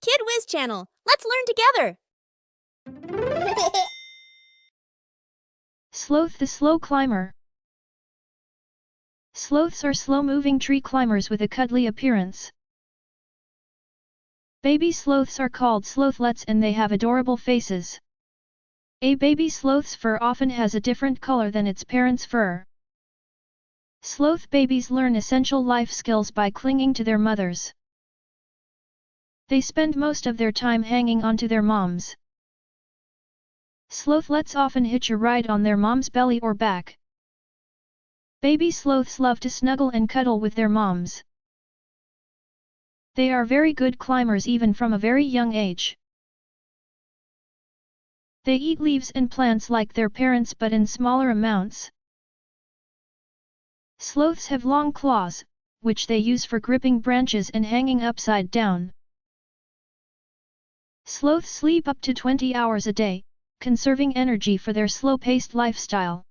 Kid Wiz channel. Let's learn together. Sloth the slow climber. Sloths are slow-moving tree climbers with a cuddly appearance. Baby sloths are called slothlets and they have adorable faces. A baby sloth's fur often has a different color than its parents' fur. Sloth babies learn essential life skills by clinging to their mothers. They spend most of their time hanging onto their moms. Slothlets often hitch a ride on their mom's belly or back. Baby sloths love to snuggle and cuddle with their moms. They are very good climbers even from a very young age. They eat leaves and plants like their parents but in smaller amounts. Sloths have long claws, which they use for gripping branches and hanging upside down. Sloths sleep up to 20 hours a day, conserving energy for their slow-paced lifestyle.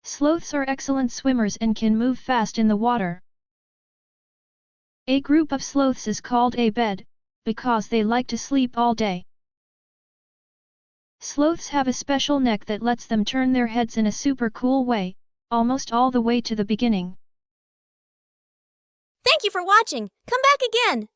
Sloths are excellent swimmers and can move fast in the water. A group of sloths is called a bed, because they like to sleep all day. Sloths have a special neck that lets them turn their heads in a super cool way, almost all the way to the beginning. Thank you for watching. Come back again.